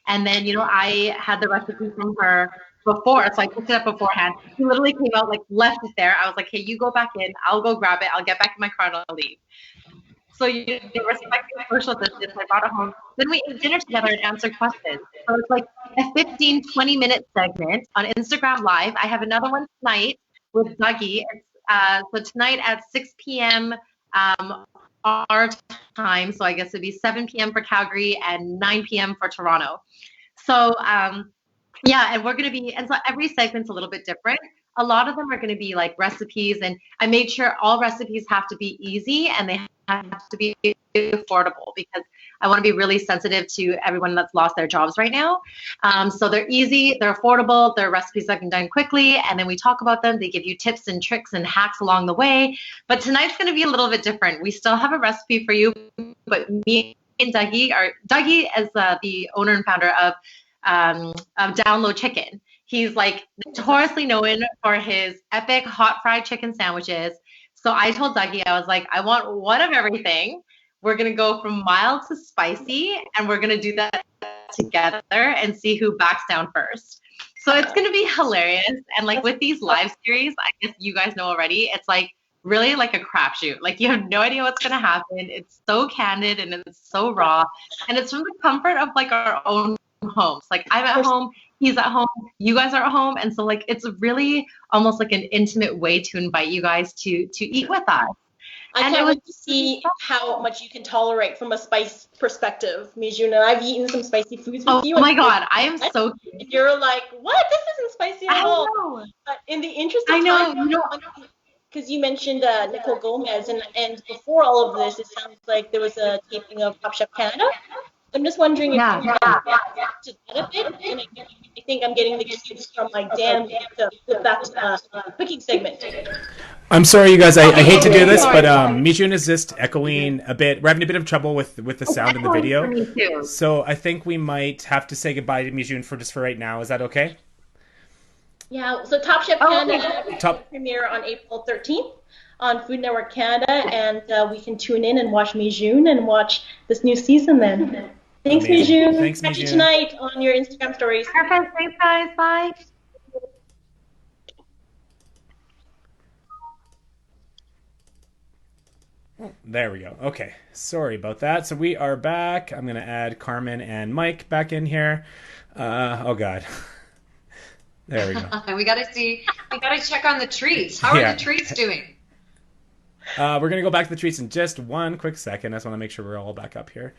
And then, you know, I had the recipe from her before, so I picked it up beforehand. She literally came out, like, left it there. I was like, hey, you go back in. I'll go grab it. I'll get back in my car and I'll leave. So you respecting social distance. I brought it home. Then we ate dinner together and answered questions. So it's like a 15, 20-minute segment on Instagram Live. I have another one tonight with Dougie. So tonight at 6 p.m. Our time. So I guess it'd be 7 p.m. for Calgary and 9 p.m. for Toronto. So yeah, and we're going to be, and so every segment's a little bit different. A lot of them are going to be like recipes, and I made sure all recipes have to be easy and they have to be affordable because I want to be really sensitive to everyone that's lost their jobs right now. So they're easy, they're affordable, they're recipes that can be done quickly, and then we talk about them. They give you tips and tricks and hacks along the way. But tonight's going to be a little bit different. We still have a recipe for you, but me and Dougie is the owner and founder of Download Chicken. He's like notoriously known for his epic hot fried chicken sandwiches. So I told Dougie, I was like, I want one of everything. We're going to go from mild to spicy, and we're going to do that together and see who backs down first. So it's going to be hilarious. And like with these live series, I guess you guys know already, it's like really like a crapshoot. Like you have no idea what's going to happen. It's so candid and it's so raw. And it's from the comfort of like our own homes. Like I'm at home, he's at home, you guys are at home. And so like it's really almost like an intimate way to invite you guys to eat with us. I can't wait to see how much you can tolerate from a spice perspective, Mijune. And I've eaten some spicy foods with you. Oh my God, I am so. And you're like, what? This isn't spicy at all. But in the interest of time, because you mentioned Nicole Gomez, and before all of this, it sounds like there was a taping of Top Chef Canada. I'm just wondering if you can get to that a bit. And I think I'm getting the cues from my Dan to flip that to the cooking segment. I'm sorry, you guys. I hate to do this, but Mijune is just echoing a bit. We're having a bit of trouble with the sound in the video. So I think we might have to say goodbye to Mijune for right now. Is that okay? Yeah. So Top Chef Canada will premiere on April 13th on Food Network Canada, and we can tune in and watch Mijune and watch this new season then. Thanks, Mijune. Thanks, Catch you tonight on your Instagram stories. Perfect. Thanks, guys. Bye. There we go. Okay. Sorry about that. So we are back. I'm going to add Carmen and Mike back in here. Oh, God. There we go. We got to check on the treats. How are the treats doing? We're going to go back to the treats in just one quick second. I just want to make sure we're all back up here.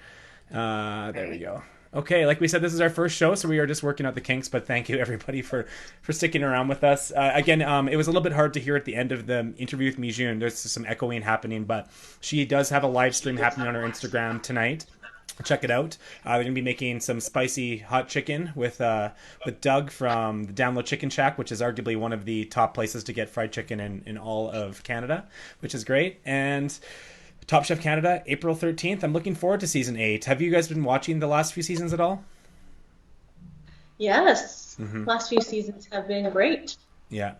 There we go. Okay, like we said, this is our first show, so we are just working out the kinks, but thank you, everybody, for sticking around with us. Again, it was a little bit hard to hear at the end of the interview with Mijune. There's some echoing happening, but she does have a live stream happening on her Instagram tonight. Check it out. They're going to be making some spicy hot chicken with Doug from the Download Chicken Shack, which is arguably one of the top places to get fried chicken in all of Canada, which is great. And Top Chef Canada, April 13th. I'm looking forward to season 8. Have you guys been watching the last few seasons at all? Yes. Last few seasons have been great. Yeah.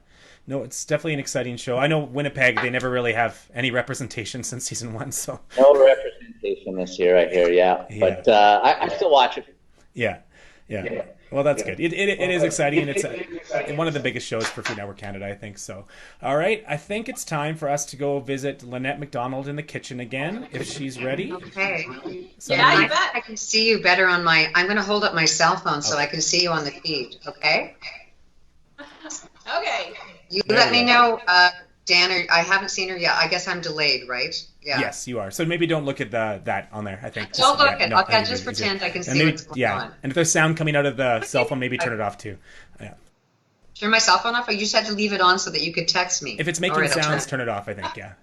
No, it's definitely an exciting show. I know Winnipeg, they never really have any representation since season 1, so. No representation this year, I hear, yeah. But I still watch it. Yeah. Well, that's good. It is exciting. It's one of the biggest shows for Food Network Canada, I think. So, all right. I think it's time for us to go visit Lynnette MacDonald in the kitchen again, if she's ready. Okay. So yeah, you bet. I can see you better on my. I'm going to hold up my cell phone so I can see you on the feed. Okay. Okay. You let me know, Dan. I haven't seen her yet. I guess I'm delayed, right? Yeah. Yes, you are. So maybe don't look at that on there, I think. Don't look at it. I'll just pretend I can see what's going on. And if there's sound coming out of the cell phone, maybe turn it off too. Yeah. Turn my cell phone off? Or you just had to leave it on so that you could text me? If it's making sounds, turn it off, I think, yeah.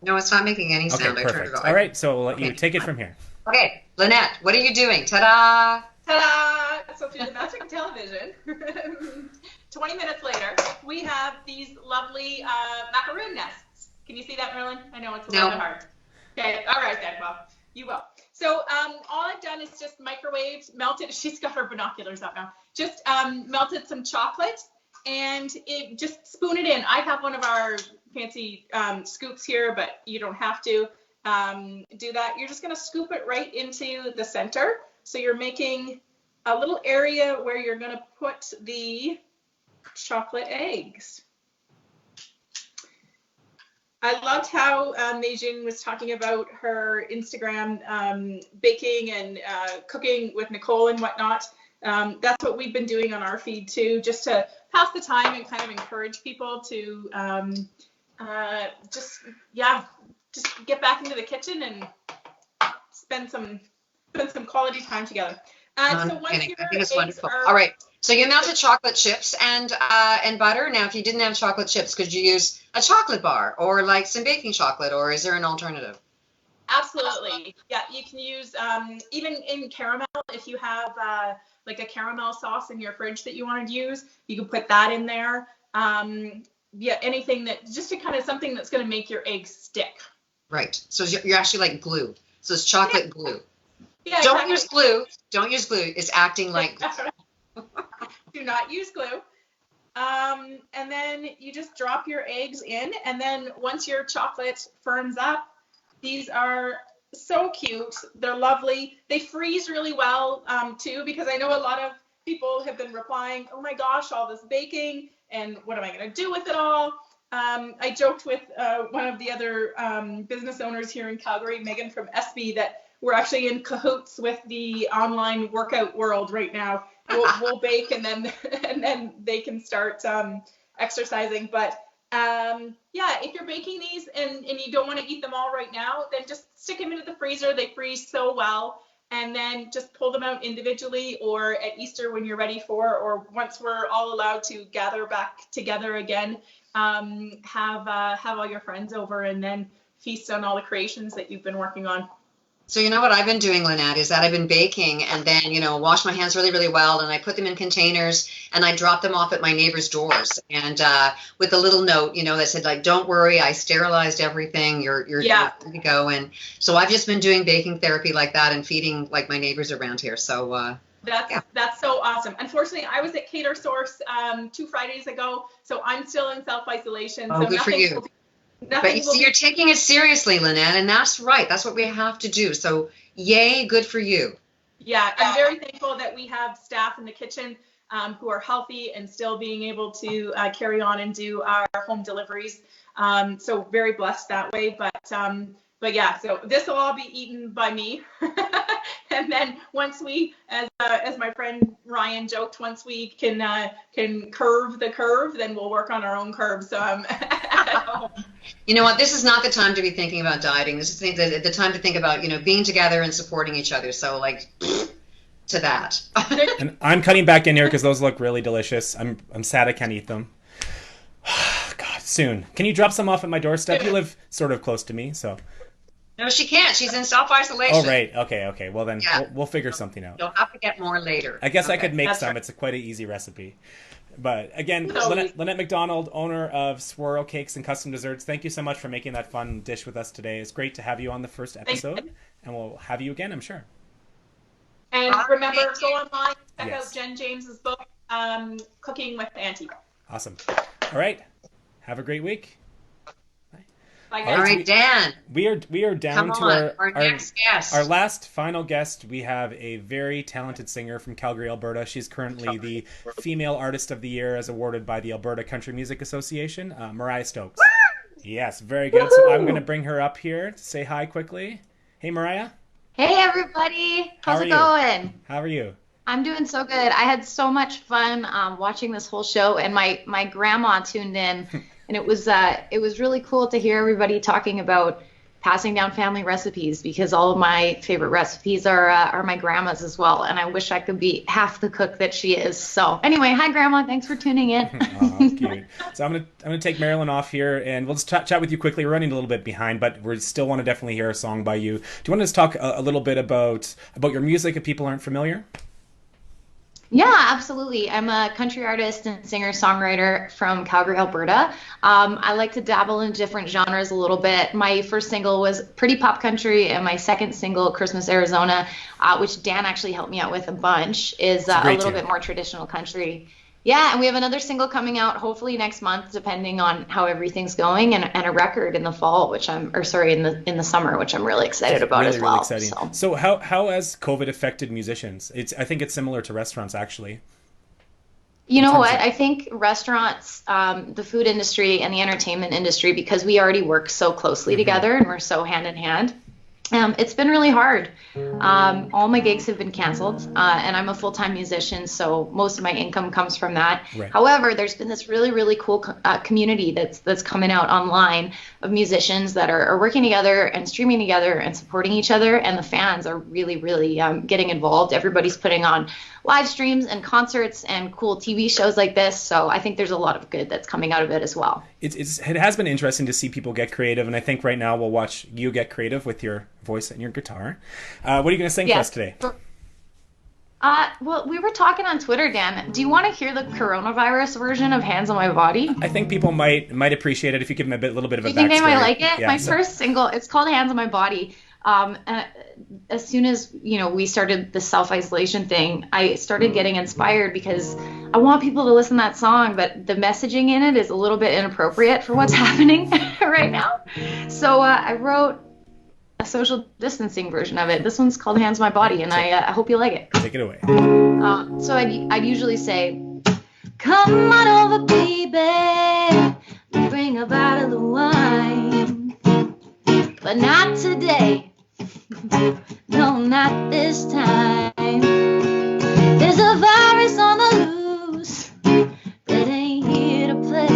No, it's not making any sound. Okay, perfect. I turned it off. All right, so we'll let you take it from here. Okay, Lynnette, what are you doing? Ta-da! Ta-da! So through the magic of television, 20 minutes later, we have these lovely macaroon nests. Can you see that, Mairlyn? I know it's a little bit hard. Okay, all right then, well, you will. So all I've done is just microwaved, melted, she's got her binoculars up now, just melted some chocolate and just spoon it in. I have one of our fancy scoops here, but you don't have to do that. You're just gonna scoop it right into the center. So you're making a little area where you're gonna put the chocolate eggs. I loved how Mijune was talking about her Instagram baking and cooking with Nicole and whatnot. That's what we've been doing on our feed too, just to pass the time and kind of encourage people to just get back into the kitchen and spend some quality time together. So once I think it's wonderful. All right. So you melted chocolate chips and butter. Now, if you didn't have chocolate chips, could you use a chocolate bar or like some baking chocolate, or is there an alternative? Absolutely. Yeah, you can use even in caramel, if you have like a caramel sauce in your fridge that you want to use, you can put that in there. Yeah, anything that just to kind of something that's going to make your eggs stick. Right. So you're actually like glue. So it's chocolate glue. Yeah, Don't exactly. use glue. Don't use glue. It's acting like glue. Do not use glue. And then you just drop your eggs in, and then once your chocolate firms up, these are so cute. They're lovely. They freeze really well too, because I know a lot of people have been replying, oh my gosh, all this baking, and what am I going to do with it all? I joked with one of the other business owners here in Calgary, Megan from SB, that we're actually in cahoots with the online workout world right now. We'll bake and then they can start exercising. But yeah, if you're baking these and you don't want to eat them all right now, then just stick them into the freezer. They freeze so well. And then just pull them out individually, or at Easter when you're ready for, or once we're all allowed to gather back together again, have all your friends over and then feast on all the creations that you've been working on. So you know what I've been doing, Lynnette, is that I've been baking and then, wash my hands really, really well, and I put them in containers and I drop them off at my neighbor's doors, and with a little note, that said, like, don't worry, I sterilized everything, you're ready to go. And so I've just been doing baking therapy like that and feeding like my neighbors around here. So that's so awesome. Unfortunately, I was at Cater Source 2 Fridays ago, so I'm still in self-isolation. Oh, so good for you. But you see, you're taking it seriously, Lynnette, and that's right. That's what we have to do. So yay, good for you. Yeah, I'm very thankful that we have staff in the kitchen who are healthy and still being able to carry on and do our home deliveries. So very blessed that way. But yeah, so this will all be eaten by me. And then once we, as my friend Ryan joked, once we can curve the curve, then we'll work on our own curve. So you know what? This is not the time to be thinking about dieting. This is the time to think about, being together and supporting each other. So like to that. And I'm cutting back in here because those look really delicious. I'm sad I can't eat them. God, soon. Can you drop some off at my doorstep? You live sort of close to me, so. No, she can't. She's in self-isolation. Oh, right. Okay. Well, then we'll figure something out. You'll have to get more later. I guess I could make some. Right. It's quite an easy recipe. But again, Lynnette MacDonald, owner of Swirl Cakes and Custom Desserts, thank you so much for making that fun dish with us today. It's great to have you on the first episode, and we'll have you again, I'm sure. And remember, go online, check out Jen James's book, Cooking with Auntie. Awesome. All right. Have a great week. All right, Dan. We are down to our next guest. Our last final guest. We have a very talented singer from Calgary, Alberta. She's currently the Female Artist of the Year as awarded by the Alberta Country Music Association, Mariya Stokes. Woo! Yes, very good. Woo-hoo! So I'm going to bring her up here to say hi quickly. Hey, Mariya. Hey, everybody. How's it going? How are you? I'm doing so good. I had so much fun watching this whole show, and my grandma tuned in. And it was really cool to hear everybody talking about passing down family recipes, because all of my favorite recipes are my grandma's as well. And I wish I could be half the cook that she is. So anyway, hi Grandma, thanks for tuning in. Oh, cute. So I'm gonna take Mairlyn off here, and we'll just chat with you quickly. We're running a little bit behind, but we still want to definitely hear a song by you. Do you want to just talk a little bit about your music if people aren't familiar? Yeah, absolutely. I'm a country artist and singer-songwriter from Calgary, Alberta. I like to dabble in different genres a little bit. My first single was pretty pop country, and my second single, Christmas, Arizona, which Dan actually helped me out with a bunch, is a little bit more traditional country. Yeah, and we have another single coming out hopefully next month, depending on how everything's going, and a record in the fall, in the summer, which I'm really excited about as well. Really exciting. So how has COVID affected musicians? I think it's similar to restaurants, actually. You know what? I think restaurants, the food industry, and the entertainment industry, because we already work so closely together and we're so hand in hand, it's been really hard. All my gigs have been canceled, and I'm a full-time musician, so most of my income comes from that. Right. However, there's been this really, really cool community that's coming out online of musicians that are working together and streaming together and supporting each other, and the fans are really, really getting involved. Everybody's putting on live streams and concerts and cool TV shows like this, so I think there's a lot of good that's coming out of it as well. it has been interesting to see people get creative, and I think right now we'll watch you get creative with your voice and your guitar. What are you going to sing for us today? Well, we were talking on Twitter, Dan. Do you want to hear the coronavirus version of Hands on My Body? I think people might appreciate it if you give them a little bit of a backstory. You think they might like it? Yeah, first single, it's called Hands on My Body. As soon as, we started the self-isolation thing, I started getting inspired because I want people to listen to that song, but the messaging in it is a little bit inappropriate for what's happening right now. So I wrote a social distancing version of it. This one's called Hands on My Body, and I hope you like it. Take it away. So I'd usually say, come on over, baby, bring a bottle of wine, but not today. No, not this time. There's a virus on the loose that ain't here to play.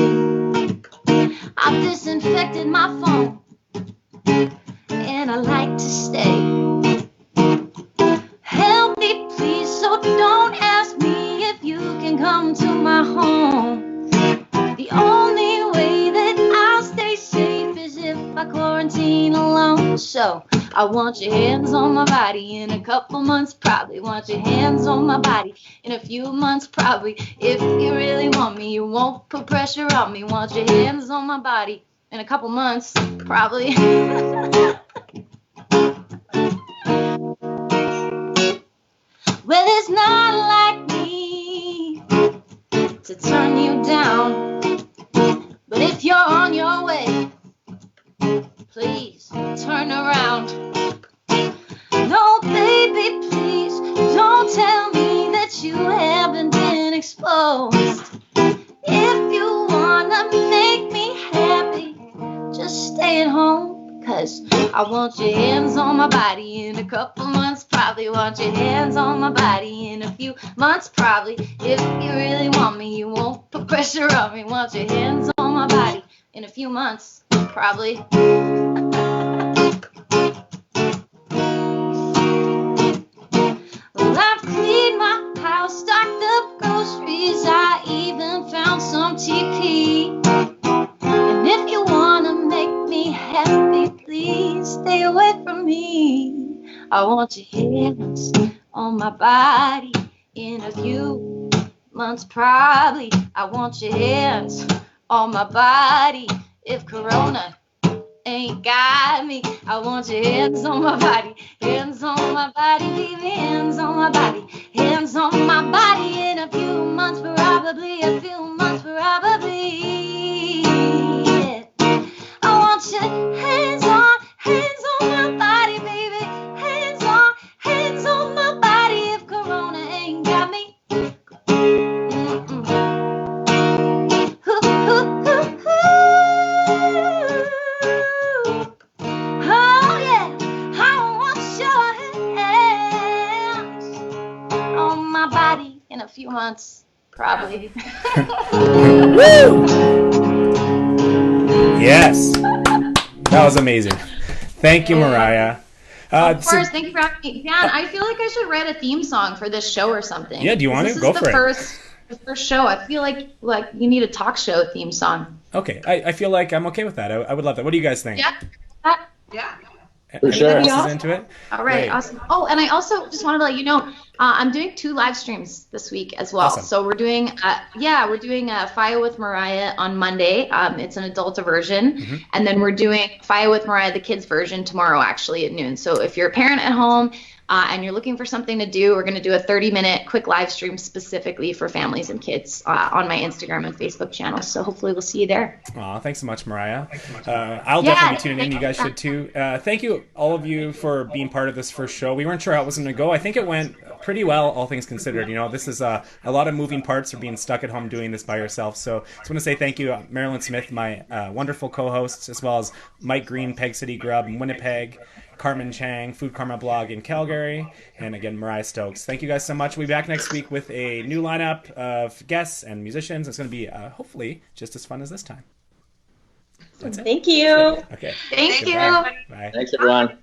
I've disinfected my phone, and I like to stay. Help me, please, so don't ask me if you can come to my home. The only way that I'll stay safe is if I quarantine alone. So I want your hands on my body in a couple months, probably. Want your hands on my body in a few months, probably. If you really want me, you won't put pressure on me. Want your hands on my body in a couple months, probably. Well, it's not like me to turn you down, but if you're on your way, please turn around. No, baby, please don't tell me that you haven't been exposed. If you wanna make me happy, just stay at home, 'cause I want your hands on my body in a couple months, probably. Want your hands on my body in a few months, probably. If you really want me, you won't put pressure on me. Want your hands on my body in a few months, probably. Well, I've cleaned my house, stocked up groceries, I even found some TP. And if you wanna make me happy, please stay away from me. I want your hands on my body in a few months, probably. I want your hands on my body if Corona ain't got me. I want your hands on my body, baby, hands on my body, hands on my body in a few months, probably, a few months, probably. Yeah. I want your hands on my body, baby, hands on my body if Corona ain't got me. Oh yeah, I want your hands on my body in a few months, probably. Woo! Yes, that was amazing. Thank you, Mariya. Of course, thank you for having me. Dan, I feel like I should write a theme song for this show or something. Yeah, do you want to? Go for it. The first show. I feel like you need a talk show theme song. Okay, I feel like I'm okay with that. I would love that. What do you guys think? Yeah. Yeah. For sure. Anybody else is into it? All right, Great. awesome. Oh, and I also just wanted to let you know, I'm doing 2 live streams this week as well. Awesome. So we're doing, FIO with Mariya on Monday. It's an adult version, Mm-hmm. and then we're doing FIO with Mariya, the kids version, tomorrow actually at noon. So if you're a parent at home and you're looking for something to do, we're going to do a 30-minute quick live stream specifically for families and kids on my Instagram and Facebook channels. So hopefully we'll see you there. Aw, thanks so much, Mariya. I'll definitely be tuning in. You guys should too. Thank you, all of you, for being part of this first show. We weren't sure how it was going to go. I think it went pretty well, all things considered. You know, this is a lot of moving parts for being stuck at home doing this by yourself. So I just want to say thank you, Mairlyn Smith, my wonderful co-hosts, as well as Mike Green, Peg City Grub in Winnipeg, Carmen Cheng, Food Karma Blog in Calgary, and again, Mariya Stokes. Thank you guys so much. We'll be back next week with a new lineup of guests and musicians. It's going to be hopefully just as fun as this time. That's it. Thank you. Okay. Thank you. Bye. Thanks, everyone.